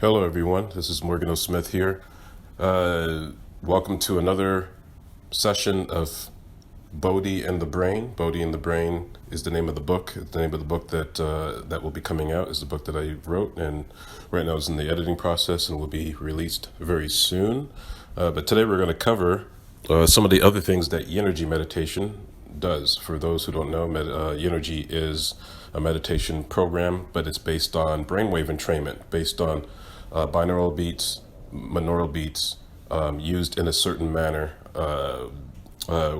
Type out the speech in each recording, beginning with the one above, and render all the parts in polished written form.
Hello, everyone. This is Morgan O. Smith here. Welcome to another session of Bodhi and the Brain. Bodhi and the Brain is the name of the book. The name of the book that will be coming out is the book that I wrote, and right now it's in the editing process and will be released very soon. But today we're going to cover some of the other things that Yinnergy Meditation does. For those who don't know, Yinnergy is a meditation program, but it's based on brainwave entrainment, based on binaural beats, monaural beats, used in a certain manner,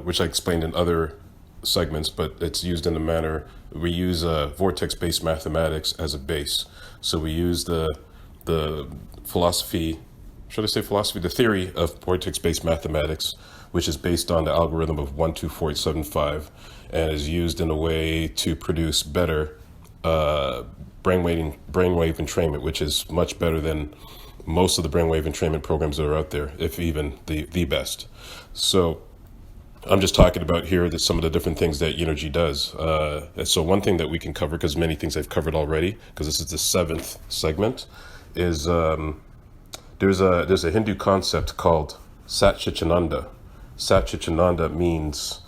which I explained in other segments, but it's used in a manner, we use vortex-based mathematics as a base. So we use the philosophy, the theory of vortex-based mathematics, which is based on the algorithm of 1, 2, 4, 8, 7, 5, and is used in a way to produce better brainwave entrainment, which is much better than most of the brainwave entrainment programs that are out there, if even the best. So I'm just talking about here that some of the different things that Yinnergy does. And so one thing that we can cover, because many things I've covered already, because this is the 7th segment, is there's a Hindu concept called Satchitananda. Satchitananda means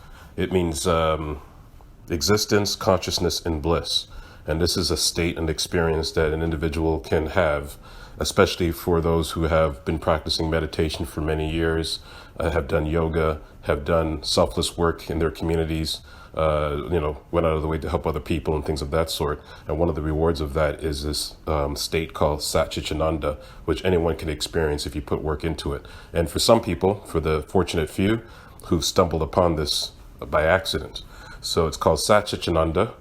existence, consciousness, and bliss. And this is a state and experience that an individual can have, especially for those who have been practicing meditation for many years, have done yoga, have done selfless work in their communities, went out of the way to help other people and things of that sort. And one of the rewards of that is this state called Satchitananda, which anyone can experience if you put work into it. And for some people, for the fortunate few, who've stumbled upon this by accident. So it's called Satchitananda,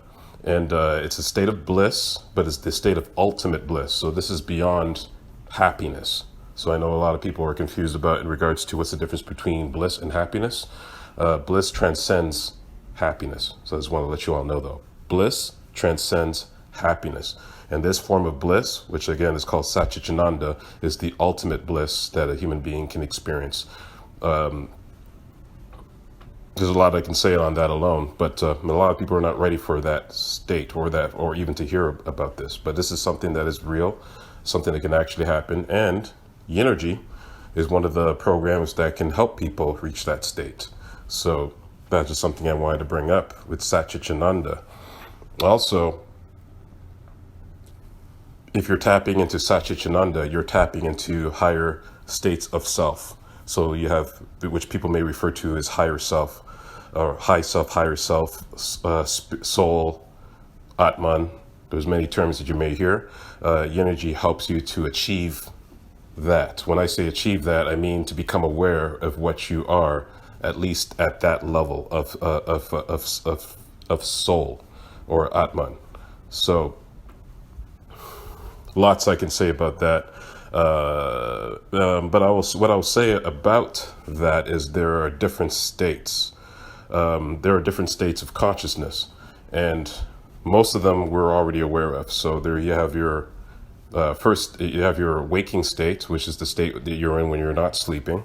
and it's a state of bliss, but it's the state of ultimate bliss. So this is beyond happiness. So I know a lot of people are confused about in regards to what's the difference between bliss and happiness. Bliss transcends happiness. So I just want to let you all know, though. Bliss transcends happiness. And this form of bliss, which again is called Satchitananda, is the ultimate bliss that a human being can experience. There's a lot I can say on that alone, but a lot of people are not ready for that state or even to hear about this. But this is something that is real, something that can actually happen. And Yinnergy is one of the programs that can help people reach that state. So that's just something I wanted to bring up with Satchitananda. Also, if you're tapping into Satchitananda, you're tapping into higher states of self. So you have, which people may refer to as higher self, or high self, higher self, soul, Atman. There's many terms that you may hear. Yinnergy helps you to achieve that. When I say achieve that, I mean to become aware of what you are, at least at that level of soul or Atman. So lots I can say about that. But what I'll say about that is there are different states. There are different states of consciousness, and most of them we're already aware of. So there you have your first, you have your waking state, which is the state that you're in when you're not sleeping.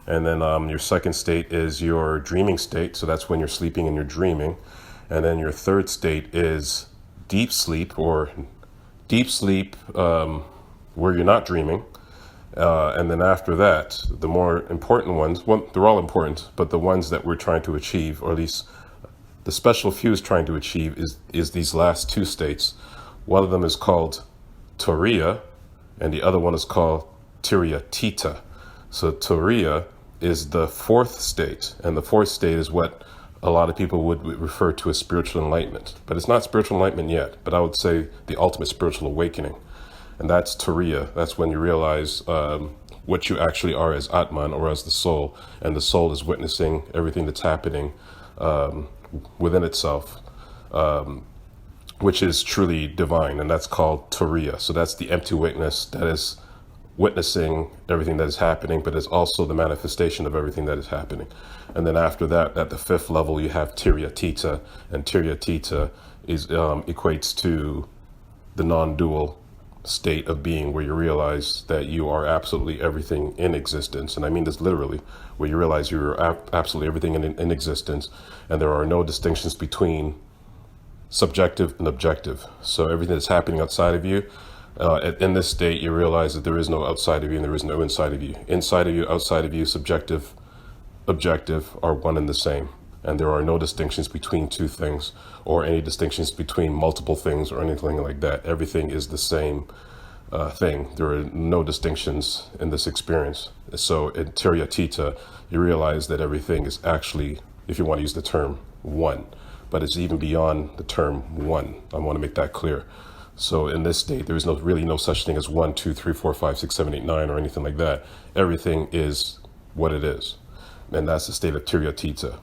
And then your second state is your dreaming state. So that's when you're sleeping and you're dreaming. And then your third state is deep sleep, where you're not dreaming. And then after that, the more important ones, they're all important, but the ones that we're trying to achieve, or at least the special few is trying to achieve, is these last two states. One of them is called Turiya, and the other one is called Tita. So Turiya is the fourth state, and the fourth state is what a lot of people would refer to as spiritual enlightenment. But it's not spiritual enlightenment yet, but I would say the ultimate spiritual awakening. And that's Turiya. That's when you realize what you actually are as Atman, or as the soul. And the soul is witnessing everything that's happening within itself, which is truly divine. And that's called Turiya. So that's the empty witness that is witnessing everything that is happening, but is also the manifestation of everything that is happening. And then after that, at the fifth level, you have Tita. And Tita is equates to the non-dual state of being, where you realize that you are absolutely everything in existence. And I mean this literally, where you realize you're absolutely everything in existence, and there are no distinctions between subjective and objective. So everything that's happening outside of you, In this state, you realize that there is no outside of you and there is no inside of you. Inside of you, outside of you, subjective, objective are one and the same. And there are no distinctions between two things or any distinctions between multiple things or anything like that. Everything is the same thing. There are no distinctions in this experience. So in Tita, you realize that everything is actually, if you want to use the term, one. But it's even beyond the term one. I want to make that clear. So in this state, there is really no such thing as 1, 2, 3, 4, 5, 6, 7, 8, 9 or anything like that. Everything is what it is. And that's the state of Tita.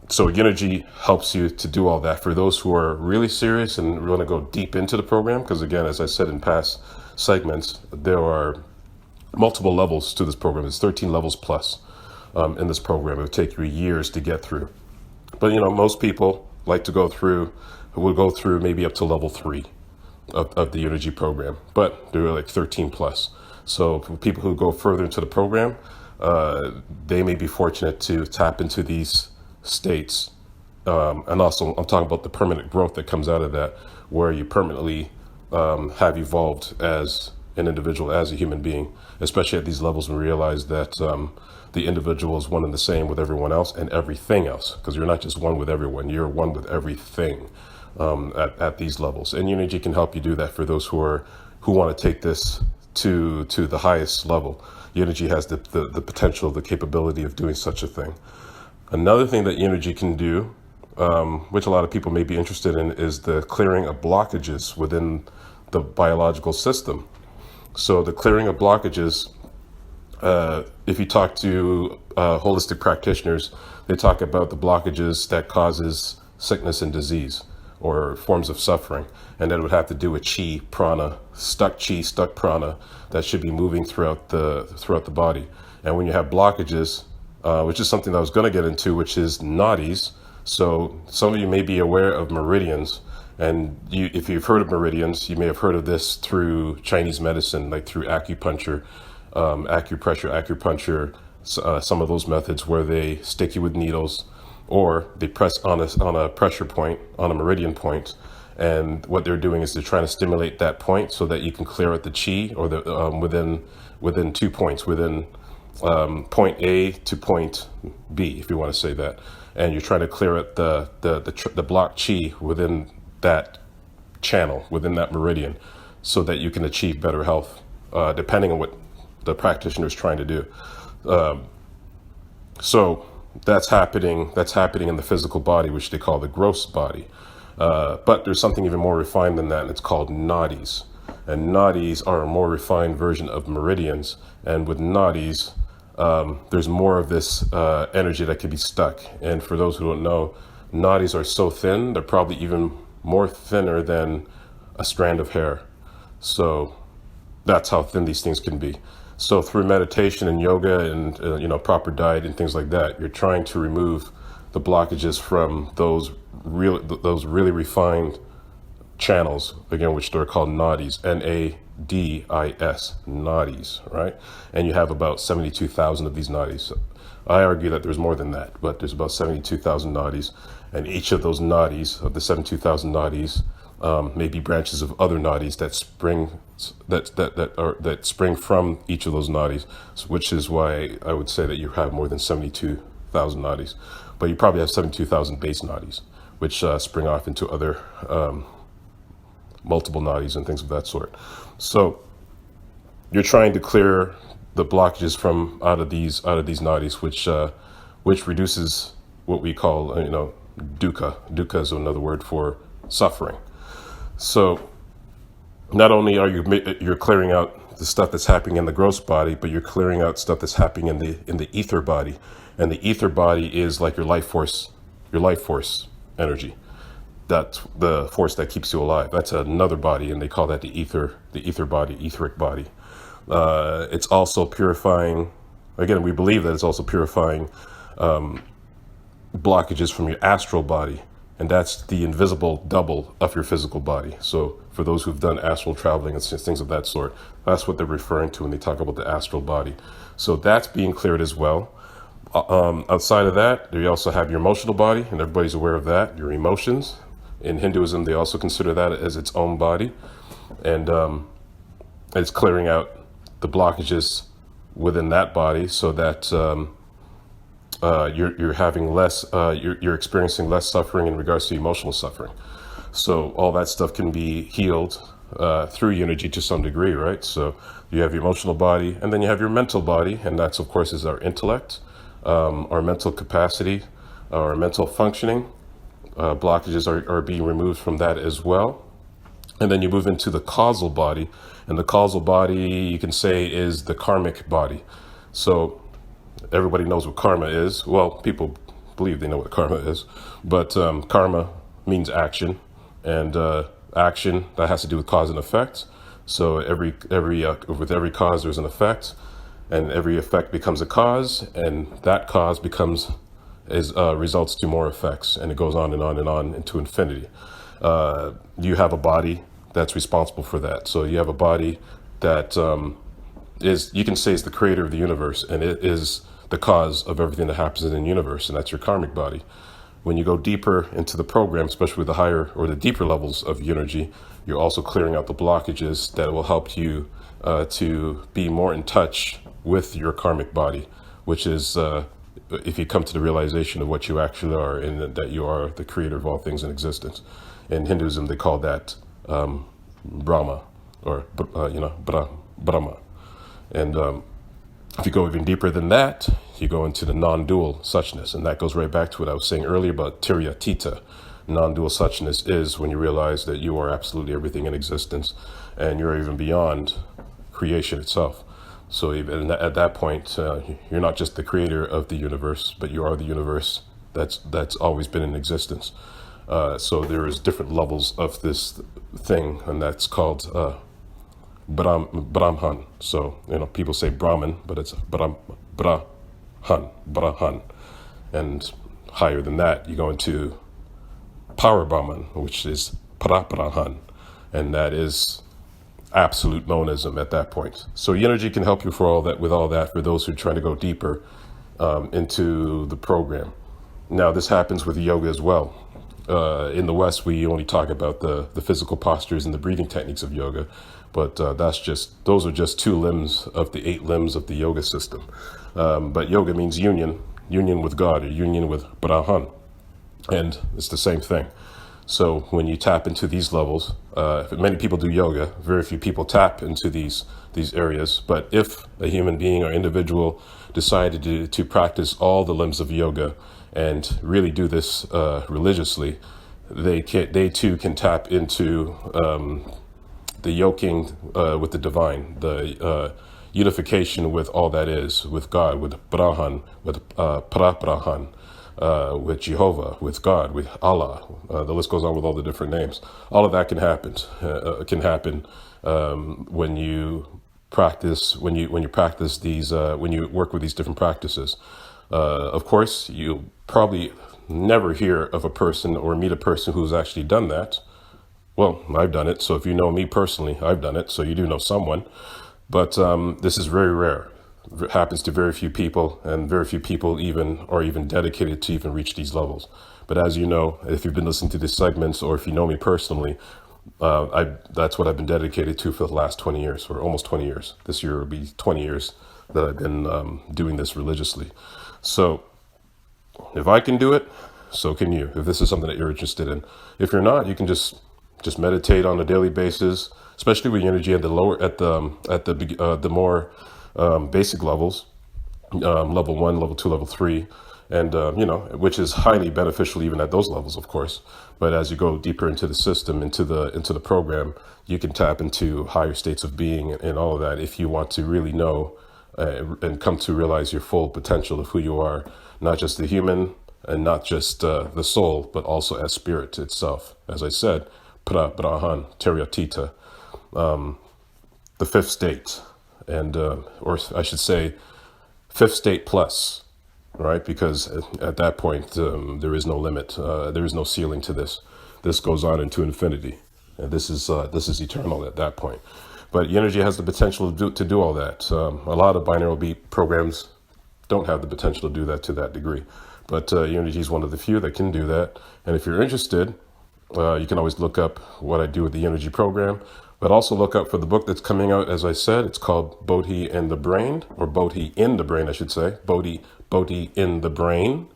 So Yinnergy helps you to do all that for those who are really serious and want to go deep into the program. Because again, as I said in past segments, there are multiple levels to this program. There's 13 levels plus in this program. It would take you years to get through. But most people like to go through maybe up to level 3 of the Yinnergy program. But there are like 13 plus. So for people who go further into the program, they may be fortunate to tap into these states. And also I'm talking about the permanent growth that comes out of that, where you permanently have evolved as an individual, as a human being, especially at these levels, and realize that the individual is one and the same with everyone else and everything else, because you're not just one with everyone, you're one with everything at these levels. And Yinnergy can help you do that for those who want to take this to the highest level. Yinnergy has the potential, the capability of doing such a thing. Another thing that Yinnergy can do, which a lot of people may be interested in, is the clearing of blockages within the biological system. So the clearing of blockages, if you talk to holistic practitioners, they talk about the blockages that causes sickness and disease or forms of suffering. And that would have to do with chi, prana, stuck prana that should be moving throughout the body. And when you have blockages, which is something that I was going to get into, which is nadis. So some of you may be aware of meridians. And if you've heard of meridians, you may have heard of this through Chinese medicine, like through acupuncture, acupuncture, some of those methods where they stick you with needles or they press on a pressure point, on a meridian point. And what they're doing is they're trying to stimulate that point so that you can clear out the chi, or within 2 points, within point A to point B, if you want to say that. And you're trying to clear out the blocked chi within that channel, within that meridian, so that you can achieve better health, depending on what the practitioner is trying to do. So that's happening in the physical body, which they call the gross body. But there's something even more refined than that, and it's called nadis. And nadis are a more refined version of meridians. And with nadis, there's more of this energy that can be stuck. And for those who don't know, nadis are so thin, they're probably even more thinner than a strand of hair. So that's how thin these things can be. So through meditation and yoga and proper diet and things like that, you're trying to remove the blockages from those really refined channels, again, which they're called nadis, N-A-D-I-S, nadis, right? And you have about 72,000 of these nadis. I argue that there's more than that, but there's about 72,000 nadis, and each of those nadis, of the 72,000 nadis, may be branches of other nadis that spring from each of those nadis, which is why I would say that you have more than 72,000 nadis. But you probably have 72,000 base nadis, which spring off into other multiple nadis and things of that sort. So you're trying to clear the blockages from out of these nadis, which reduces what we call dukkha. Dukkha is another word for suffering. So not only are you're clearing out the stuff that's happening in the gross body, but you're clearing out stuff that's happening in the ether body. And the ether body is like your life force energy. That's the force that keeps you alive. That's another body, and they call that the ether body, etheric body. It's also purifying. Again, we believe that it's also purifying blockages from your astral body, and that's the invisible double of your physical body. So for those who've done astral traveling and things of that sort, that's what they're referring to when they talk about the astral body. So that's being cleared as well. Outside of that, you also have your emotional body, and everybody's aware of that, your emotions. In Hinduism, they also consider that as its own body. And it's clearing out the blockages within that body so that you're having less, you're experiencing less suffering in regards to emotional suffering. So all that stuff can be healed through Yinnergy to some degree, right? So you have your emotional body, and then you have your mental body, and that's of course is our intellect, our mental capacity, our mental functioning. Blockages are being removed from that as well. And then you move into the causal body, and the causal body you can say is the karmic body. So everybody knows what karma is. Well, people believe they know what karma is, but karma means action, and action that has to do with cause and effect. So with every cause there's an effect, and every effect becomes a cause, and that cause results to more effects, and it goes on and on and on into infinity. You have a body that's responsible for that. So you have a body that you can say is the creator of the universe, and it is the cause of everything that happens in the universe, and that's your karmic body. When you go deeper into the program, especially with the higher or the deeper levels of Yinnergy, you're also clearing out the blockages that will help you to be more in touch with your karmic body, which is if you come to the realization of what you actually are, and that you are the creator of all things in existence. In Hinduism, they call that Brahma, or Brahma. And if you go even deeper than that, you go into the non-dual suchness, and that goes right back to what I was saying earlier about Tita. Non-dual suchness is when you realize that you are absolutely everything in existence, and you're even beyond creation itself. So even at that point, you're not just the creator of the universe, but you are the universe that's always been in existence. So there is different levels of this thing, and that's called Brahman. So people say Brahman, but it's Brahman. And higher than that, you go into Power Brahman, which is Parabrahan, and that is absolute monism at that point. So Yinnergy can help you with all that for those who are trying to go deeper into the program. Now this happens with yoga as well. In the West, we only talk about the physical postures and the breathing techniques of yoga, but those are just 2 limbs of the 8 limbs of the yoga system. But yoga means union with God, or union with Brahman, and it's the same thing. So when you tap into these levels, many people do yoga, very few people tap into these areas. But if a human being or individual decided to practice all the limbs of yoga and really do this religiously, they too can tap into the yoking with the divine, the unification with all that is, with God, with Brahman, with Parabrahan, with Jehovah, with God, with Allah. The list goes on with all the different names. All of that can happen. When you practice. When you practice these. When you work with these different practices. Of course, you'll probably never hear of a person or meet a person who's actually done that. Well, I've done it. So if you know me personally, I've done it. So you do know someone. But this is very rare. It happens to very few people, and very few people are even dedicated to even reach these levels. But as you know, if you've been listening to these segments, or if you know me personally, that's what I've been dedicated to for the last 20 years, or almost 20 years. This year will be 20 years that I've been doing this religiously. So if I can do it, so can you, if this is something that you're interested in. If you're not, you can just meditate on a daily basis, especially with Yinnergy at the more basic levels, level 1, level 2, level 3, and which is highly beneficial even at those levels, of course. But as you go deeper into the system, into the program, you can tap into higher states of being and all of that if you want to really know and come to realize your full potential of who you are, not just the human and not just the soul, but also as spirit itself. As I said, Brahan, Tita, the 5th state, and or I should say 5th state plus, right? Because at that point there is no limit, there is no ceiling to this. This goes on into infinity, and this is eternal at that point. But Yinnergy has the potential to do all that. A lot of binaural beat programs don't have the potential to do that to that degree, but Yinnergy is one of the few that can do that. And if you're interested, you can always look up what I do with the Yinnergy program, But also look out for the book that's coming out, as I said. It's called Bodhi and the Brain, or Bodhi in the Brain, I should say. Bodhi in the Brain.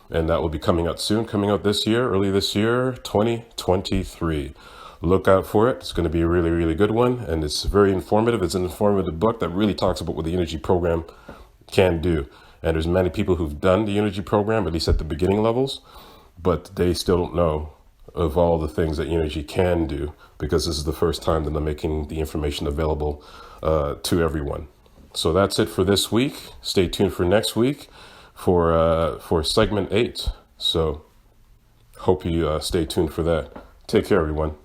And that will be coming out soon, coming out this year, early this year, 2023. Look out for it. It's going to be a really, really good one. And it's very informative. It's an informative book that really talks about what the Yinnergy program can do. And there's many people who've done the Yinnergy program, at least at the beginning levels, but they still don't know of all the things that Yinnergy can do, because this is the first time that I'm making the information available to everyone. So that's it for this week. Stay tuned for next week for segment 8. So hope you stay tuned for that. Take care, everyone.